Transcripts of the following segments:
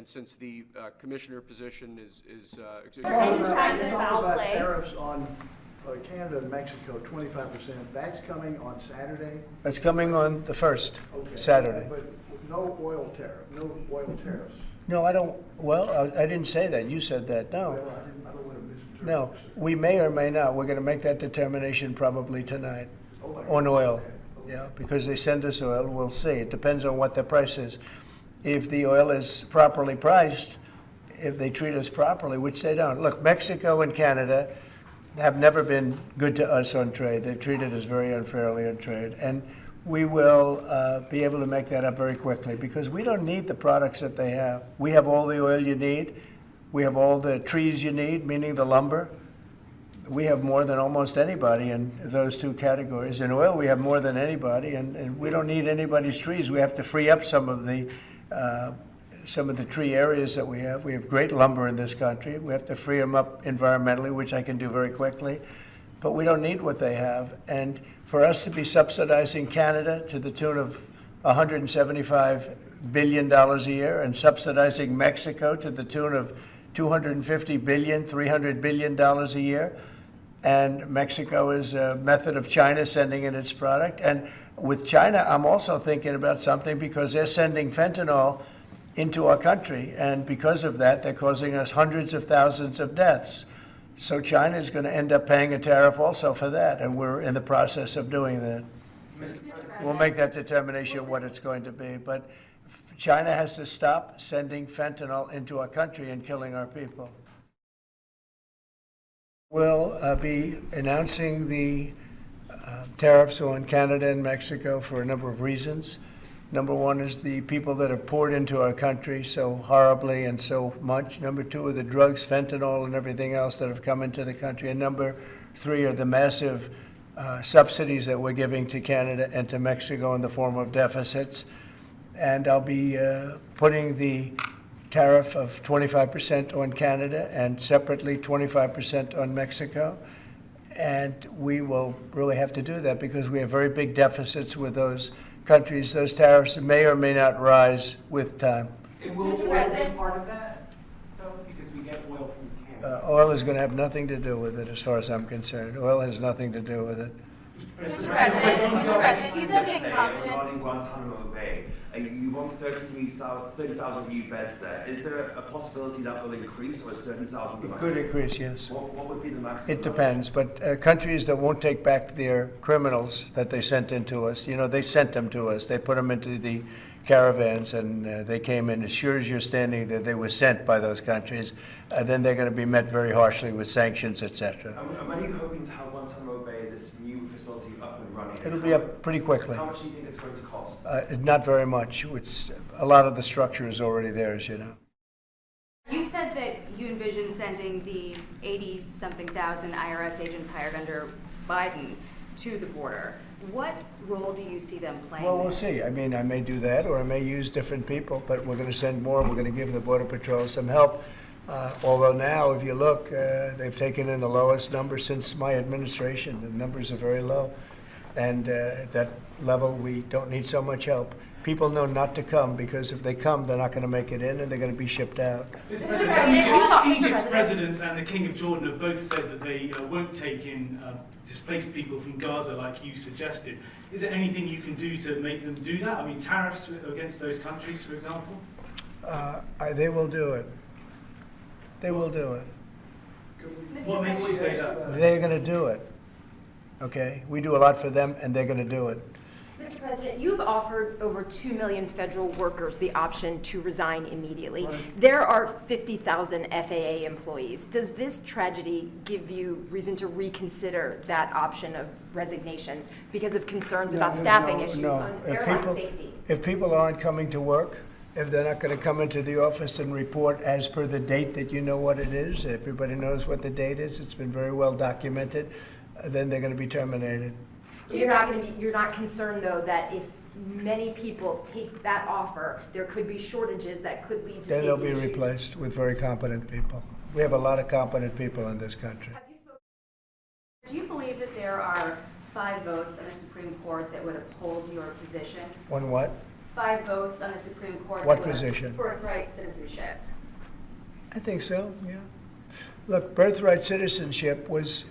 since the commissioner position is Talk foul about play. tariffs on Canada and Mexico, 25%. That's coming on Saturday? It's coming on the 1st, Okay. Saturday. But no oil tariffs. No, I don't, well, I didn't say that. You said that, no. Well, I don't want to misinterpret. No, we may or may not. We're going to make that determination probably tonight Oh, my on God. oil. Okay. Yeah, because they send us oil, we'll see. It depends on what the price is. If the oil is properly priced, if they treat us properly, which they don't. Look, Mexico and Canada have never been good to us on trade. They've treated us very unfairly on trade. And we will be able to make that up very quickly because we don't need the products that they have. We have all the oil you need. We have all the trees you need, meaning the lumber. We have more than almost anybody in those two categories. In oil, we have more than anybody, and we don't need anybody's trees. We have to free up some of the tree areas that we have. We have great lumber in this country. We have to free them up environmentally, which I can do very quickly. But we don't need what they have. And for us to be subsidizing Canada to the tune of $175 billion a year and subsidizing Mexico to the tune of $250 billion, $300 billion a year, and Mexico is a method of China sending in its product. And with China, I'm also thinking about something because they're sending fentanyl into our country, and because of that, they're causing us hundreds of thousands of deaths. So China is going to end up paying a tariff also for that, and we're in the process of doing that. We'll make that determination what it's going to be, but China has to stop sending fentanyl into our country and killing our people. We'll be announcing the tariffs on Canada and Mexico for a number of reasons. Number one is the people that have poured into our country so horribly and so much. Number two are the drugs, fentanyl, and everything else that have come into the country. And number three are the massive subsidies that we're giving to Canada and to Mexico in the form of deficits. And I'll be putting the tariff of 25% on Canada and separately 25% on Mexico. And we will really have to do that because we have very big deficits with those countries. Those tariffs may or may not rise with time. Will oil be part of that, though, because we get oil from Canada? Oil is going to have nothing to do with it as far as I'm concerned. Oil has nothing to do with it. Mr. President, you said in confidence. Regarding Guantanamo Bay, you want 30,000 new beds there. Is there a possibility that will increase, or is 30,000 the It maximum? could increase, yes. What would be the maximum? It depends, but countries that won't take back their criminals that they sent into us, you know, they sent them to us. They put them into the caravans and they came in. As sure as you're standing there, they were sent by those countries. Then they're going to be met very harshly with sanctions, etc. And when are you hoping to have Guantanamo Bay, this new facility, up and running? It'll be up pretty quickly. How much do you think it's going to cost? Not very much. A lot of the structure is already there, as you know. You said that you envision sending the 80-something thousand IRS agents hired under Biden to the border. What role do you see them playing? Well, we'll see. I mean, I may do that, or I may use different people, but we're going to send more. We're going to give the Border Patrol some help. Although now, if you look, they've taken in the lowest number since my administration. The numbers are very low. And at that level, we don't need so much help. People know not to come because if they come, they're not going to make it in and they're going to be shipped out. Mr. President, Egypt's president and the King of Jordan have both said that they won't take in displaced people from Gaza like you suggested. Is there anything you can do to make them do that? I mean, tariffs against those countries, for example? They will do it. They will do it. What makes you say that? They're going to do it. Okay? We do a lot for them, and they're going to do it. Mr. President, you've offered over 2 million federal workers the option to resign immediately. Right. There are 50,000 FAA employees. Does this tragedy give you reason to reconsider that option of resignations because of concerns about staffing issues on airline safety? If people aren't coming to work, if they're not going to come into the office and report as per the date that you know what it is, everybody knows what the date is, it's been very well documented, then they're going to be terminated. So you're not concerned though that if many people take that offer, there could be shortages that could lead to Then safety they'll be issues? replaced with very competent people. We have a lot of competent people in this country. do you believe that there are 5 votes on the Supreme Court that would uphold your position? On what? 5 votes on the Supreme Court. What that would position? Birthright citizenship. I think so, yeah. Look, birthright citizenship was,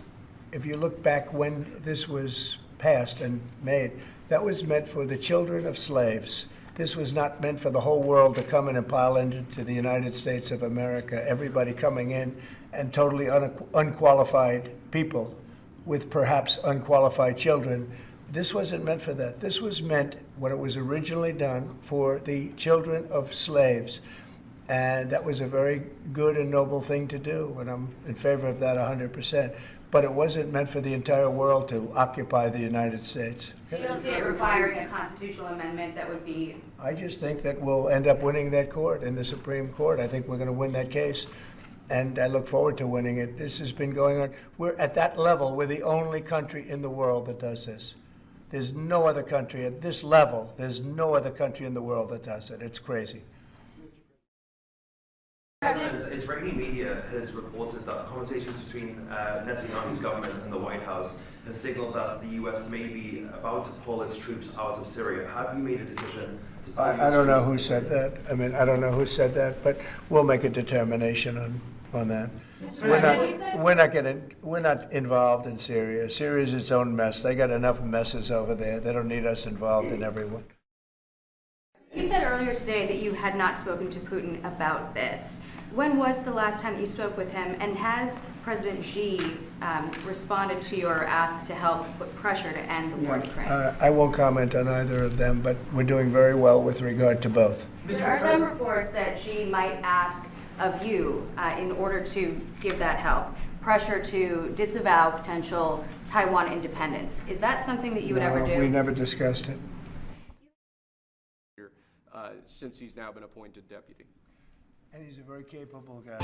if you look back when this was passed and made, that was meant for the children of slaves. This was not meant for the whole world to come in and pile into the United States of America, everybody coming in and totally unqualified people with perhaps unqualified children. This wasn't meant for that. This was meant, when it was originally done, for the children of slaves. And that was a very good and noble thing to do, and I'm in favor of that 100%. But it wasn't meant for the entire world to occupy the United States. So you don't see it requiring a constitutional amendment that would be... I just think that we'll end up winning that court in the Supreme Court. I think we're going to win that case, and I look forward to winning it. This has been going on. We're at that level. We're the only country in the world that does this. There's no other country at this level. There's no other country in the world that does it. It's crazy. Israeli media has reported that conversations between Netanyahu's government and the White House have signaled that the U.S. may be about to pull its troops out of Syria. Have you made a decision to pull I don't know who said that. I mean, I don't know who said that, but we'll make a determination on that. We're not involved in Syria. Syria's its own mess. They got enough messes over there. They don't need us involved in every one. You said earlier today that you had not spoken to Putin about this. When was the last time that you spoke with him, and has President Xi responded to your ask to help put pressure to end the war in Ukraine? I won't comment on either of them, but we're doing very well with regard to both. There are some reports that Xi might ask of you, in order to give that help, pressure to disavow potential Taiwan independence. Is that something that you would ever do? We never discussed it. Since he's now been appointed deputy. And he's a very capable guy.